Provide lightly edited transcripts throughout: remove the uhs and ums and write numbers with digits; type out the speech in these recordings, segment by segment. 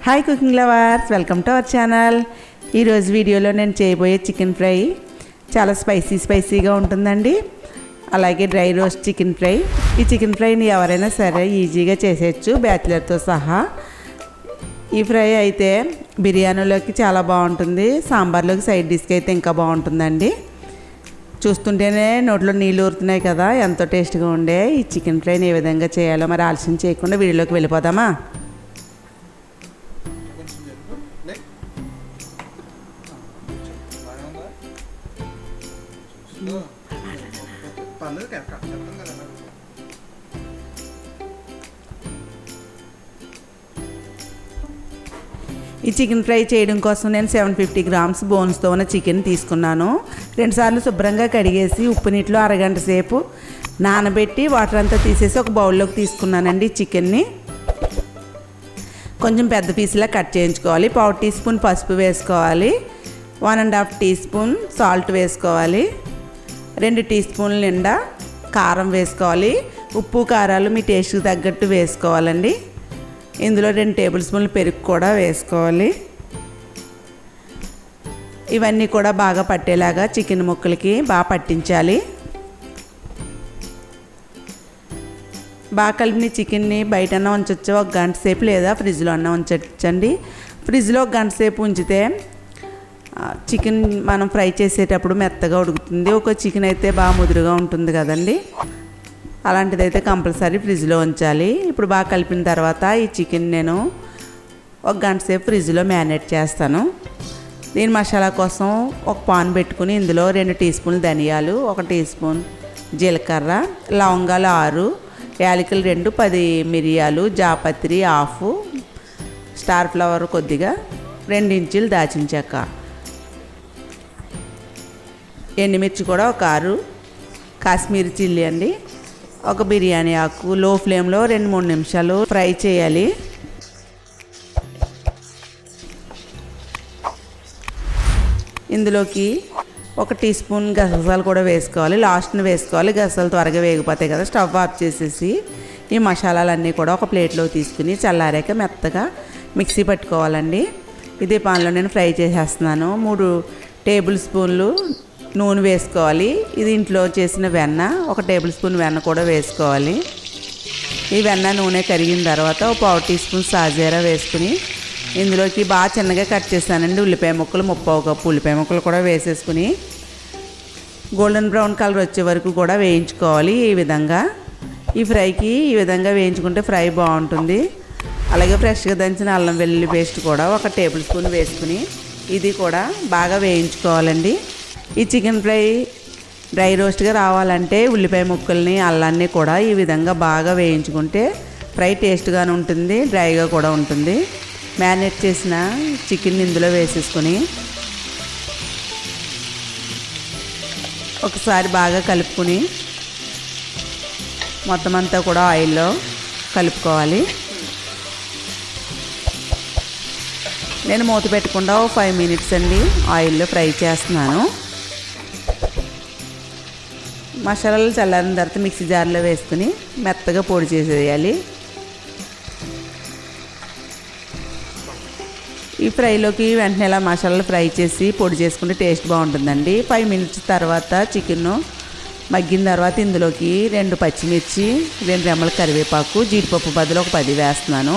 Hi cooking lovers, welcome to our channel. ఈరోజు వీడియోలో నేను చేయబోయే చికెన్ ఫ్రై చాలా స్పైసీగా ఉంటుందండి. అలాగే డ్రై రోస్ట్ చికెన్ ఫ్రై. ఈ చికెన్ ఫ్రైని ఎవరైనా సరే ఈజీగా చేసేయచ్చు, బ్యాచిలర్తో సహా. ఈ ఫ్రై అయితే బిర్యానీలోకి చాలా బాగుంటుంది, సాంబార్లోకి సైడ్ డిష్కి అయితే ఇంకా బాగుంటుందండి. చూస్తుంటేనే నోట్లో నీళ్ళు ఊరుతున్నాయి కదా, ఎంతో టేస్ట్గా ఉండే ఈ చికెన్ ఫ్రైని ఏ విధంగా చేయాలో మరి ఆలస్యం చేయకుండా వీడియోలోకి వెళ్ళిపోదామా. ఈ చికెన్ ఫ్రై చేయడం కోసం నేను 750 గ్రామ్స్ బోన్స్తో ఉన్న చికెన్ తీసుకున్నాను. 2 సార్లు శుభ్రంగా కడిగేసి ఉప్పు నీటిలో అరగంట సేపు నానబెట్టి వాటర్ అంతా తీసేసి ఒక బౌల్లోకి తీసుకున్నానండి. చికెన్ని కొంచెం పెద్ద పీసులా కట్ చేయించుకోవాలి. 1/4 టీ స్పూన్ పసుపు వేసుకోవాలి, 1.5 టీ స్పూన్ సాల్ట్ వేసుకోవాలి, 2 టీ స్పూన్ల నిండా కారం వేసుకోవాలి. ఉప్పు కారాలు మీ టేస్ట్కి తగ్గట్టు వేసుకోవాలండి. ఇందులో 2 టేబుల్ స్పూన్లు పెరుగు కూడా వేసుకోవాలి. ఇవన్నీ కూడా బాగా పట్టేలాగా చికెన్ ముక్కలకి బాగా పట్టించాలి. బాగా కలిపిన చికెన్ని బయటన్నా ఉంచవచ్చు, 1 గంట సేపు, లేదా ఫ్రిడ్జ్లో అన్నా ఉంచండి. ఫ్రిడ్జ్లో 1 గంట సేపు ఉంచితే చికెన్ మనం ఫ్రై చేసేటప్పుడు మెత్తగా ఉడుకుతుంది. ఒక చికెన్ అయితే బాగా ముదురుగా ఉంటుంది కదండి, అలాంటిదైతే కంపల్సరీ ఫ్రిడ్జ్లో ఉంచాలి. ఇప్పుడు బాగా కలిపిన తర్వాత ఈ చికెన్ నేను 1 గంట సేపు ఫ్రిడ్జ్లో మ్యారినేట్ చేస్తాను. దీని మసాలా కోసం ఒక పాన్ పెట్టుకుని ఇందులో 2 టీ స్పూన్లు ధనియాలు, 1 టీ స్పూన్ జీలకర్ర, లవంగాలు 6, యాలకులు 2, 10 మిరియాలు, జాపత్రి 1/2, స్టార్ ఫ్లవర్ కొద్దిగా, 2 ఇంచులు దాచిన చెక్క, ఎండుమిర్చి కూడా ఒక 6, కాశ్మీరీ చిల్లీ అండి, ఒక బిర్యానీ ఆకు. లో ఫ్లేమ్లో 2-3 నిమిషాలు ఫ్రై చేయాలి. ఇందులోకి 1 టీ స్పూన్ గసగసాలు కూడా వేసుకోవాలి, లాస్ట్ని వేసుకోవాలి. గసగసాలు త్వరగా వేగిపోతాయి కదా. స్టవ్ ఆఫ్ చేసేసి ఈ మసాలాలన్నీ కూడా ఒక ప్లేట్లో తీసుకుని చల్లారాక మెత్తగా మిక్సీ పట్టుకోవాలండి. ఇదే పాన్లో నేను ఫ్రై చేసేస్తున్నాను. 3 టేబుల్ స్పూన్లు నూనె వేసుకోవాలి. ఇది ఇంట్లో చేసిన వెన్న, 1 టేబుల్ స్పూన్ వెన్న కూడా వేసుకోవాలి. ఈ వెన్న నూనె కరిగిన తర్వాత 1/4 టీ స్పూన్ సాజీరా వేసుకుని ఇందులోకి బాగా చిన్నగా కట్ చేస్తానండి ఉల్లిపాయ ముక్కలు, 1/2 కప్పు ఉల్లిపాయ ముక్కలు కూడా వేసేసుకుని గోల్డెన్ బ్రౌన్ కలర్ వచ్చే వరకు కూడా వేయించుకోవాలి. ఈ విధంగా ఈ ఫ్రైకి ఈ విధంగా వేయించుకుంటే ఫ్రై బాగుంటుంది. అలాగే ఫ్రెష్గా దంచిన అల్లం వెల్లుల్లి పేస్ట్ కూడా 1 టేబుల్ స్పూన్ వేసుకుని ఇది కూడా బాగా వేయించుకోవాలండి. ఈ చికెన్ ఫ్రై డ్రై రోస్ట్గా రావాలంటే ఉల్లిపాయ ముక్కల్ని, అల్లాన్ని కూడా ఈ విధంగా బాగా వేయించుకుంటే ఫ్రై టేస్ట్గానే ఉంటుంది, డ్రైగా కూడా ఉంటుంది. మ్యారినేట్ చేసిన చికెన్ ఇందులో వేసేసుకొని ఒకసారి బాగా కలుపుకొని మొత్తం అంతా కూడా ఆయిల్లో కలుపుకోవాలి. నేను మూత పెట్టకుండా 5 మినిట్స్ అండి ఆయిల్లో ఫ్రై చేస్తున్నాను. మసాలాలు చల్లారిన తర్వాత మిక్సీ జార్లో వేసుకుని మెత్తగా పొడి చేసేయాలి. ఈ ఫ్రైలోకి వెంటనే ఇలా మసాలాలు ఫ్రై చేసి పొడి చేసుకుంటే టేస్ట్ బాగుంటుందండి. 5 మినిట్స్ తర్వాత చికెన్ మగ్గిన తర్వాత ఇందులోకి 2 పచ్చిమిర్చి, 2 రెమ్మల కరివేపాకు, జీడిపప్పు బదులు ఒక 10 వేస్తున్నాను.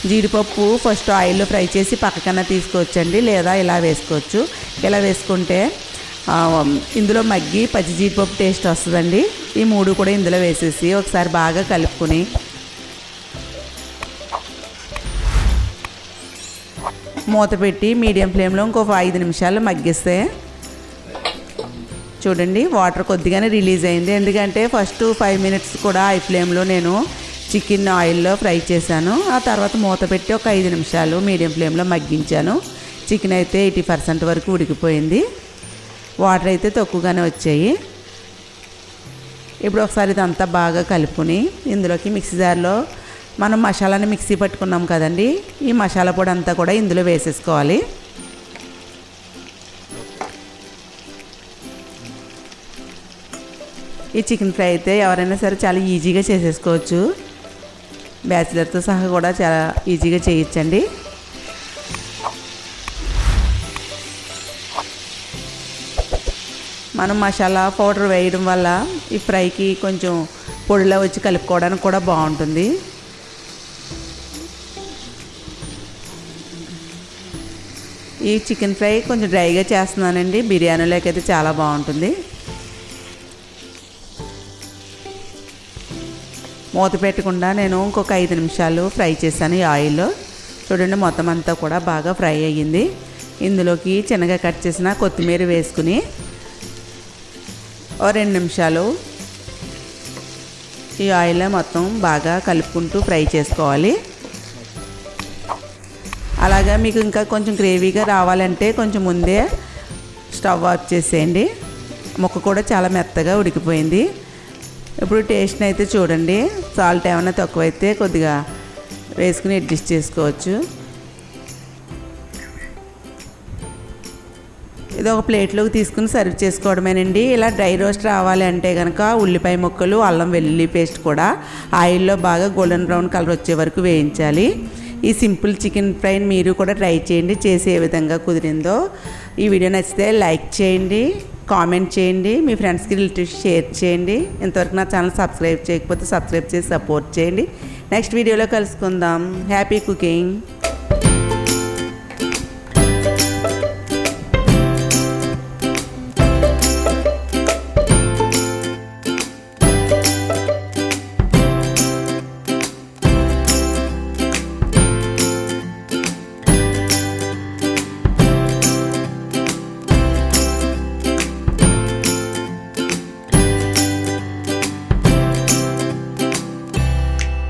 జీడిపప్పు ఫస్ట్ ఆయిల్లో ఫ్రై చేసి పక్కకన్నా తీసుకోవచ్చండి, లేదా ఇలా వేసుకోవచ్చు. ఇలా వేసుకుంటే ఇందులో మగ్గి పచ్చి జీడిపప్పు టేస్ట్ వస్తుందండి. ఈ 3 కూడా ఇందులో వేసేసి ఒకసారి బాగా కలుపుకొని మూత పెట్టి మీడియం ఫ్లేమ్లో ఇంకొక 5 నిమిషాలు మగ్గిస్తే చూడండి వాటర్ కొద్దిగానే రిలీజ్ అయింది. ఎందుకంటే ఫస్ట్ 5 మినిట్స్ కూడా హై ఫ్లేమ్లో నేను చికెన్ ఆయిల్లో ఫ్రై చేశాను. ఆ తర్వాత మూత పెట్టి ఒక 5 నిమిషాలు మీడియం ఫ్లేమ్లో మగ్గించాను. చికెన్ అయితే 80% వరకు ఉడికిపోయింది, వాటర్ అయితే తక్కువగానే వచ్చాయి. ఇప్పుడు ఒకసారి ఇదంతా బాగా కలుపుకొని ఇందులోకి మిక్సీ జార్లో మనం మసాలాని మిక్సీ పట్టుకున్నాం కదండి, ఈ మసాలా పొడి అంతా కూడా ఇందులో వేసేసుకోవాలి. ఈ చికెన్ ఫ్రై అయితే ఎవరైనా సరే చాలా ఈజీగా చేసేసుకోవచ్చు, బ్యాచిలర్తో సహా కూడా చాలా ఈజీగా చేయొచ్చండి. మనం మసాలా పౌడర్ వేయడం వల్ల ఈ ఫ్రైకి కొంచెం పొడిలో వచ్చి కలుపుకోవడానికి కూడా బాగుంటుంది. ఈ చికెన్ ఫ్రై కొంచెం డ్రైగా చేస్తున్నానండి, బిర్యానీలోకి అయితే చాలా బాగుంటుంది. మూత పెట్టకుండా నేను ఇంకొక 5 నిమిషాలు ఫ్రై చేశాను ఈ ఆయిల్లో. చూడండి మొత్తం అంతా కూడా బాగా ఫ్రై అయ్యింది. ఇందులోకి చిన్నగా కట్ చేసిన కొత్తిమీర వేసుకుని ఓ 2 నిమిషాలు ఈ ఆయిల్లో మొత్తం బాగా కలుపుకుంటూ ఫ్రై చేసుకోవాలి. అలాగా మీకు ఇంకా కొంచెం గ్రేవీగా రావాలంటే కొంచెం ముందే స్టవ్ ఆఫ్ చేసేయండి. ముక్క కూడా చాలా మెత్తగా ఉడికిపోయింది. ఇప్పుడు టేస్ట్ని అయితే చూడండి, సాల్ట్ ఏమైనా తక్కువైతే కొద్దిగా వేసుకుని అడ్జస్ట్ చేసుకోవచ్చు. ఇది ఒక ప్లేట్లోకి తీసుకుని సర్వ్ చేసుకోవడమేనండి. ఇలా డ్రై రోస్ట్ రావాలి అంటే కనుక ఉల్లిపాయ ముక్కలు, అల్లం వెల్లుల్లి పేస్ట్ కూడా ఆయిల్లో బాగా గోల్డెన్ బ్రౌన్ కలర్ వచ్చే వరకు వేయించాలి. ఈ సింపుల్ చికెన్ ఫ్రైని మీరు కూడా ట్రై చేయండి, చేసి ఏ విధంగా కుదిరిందో. ఈ వీడియో నచ్చితే లైక్ చేయండి, కామెంట్ చేయండి, మీ ఫ్రెండ్స్కి రిలేటివ్స్ షేర్ చేయండి. ఇంతవరకు నా ఛానల్ సబ్స్క్రైబ్ చేయకపోతే సబ్స్క్రైబ్ చేసి సపోర్ట్ చేయండి. నెక్స్ట్ వీడియోలో కలుసుకుందాం. Happy cooking.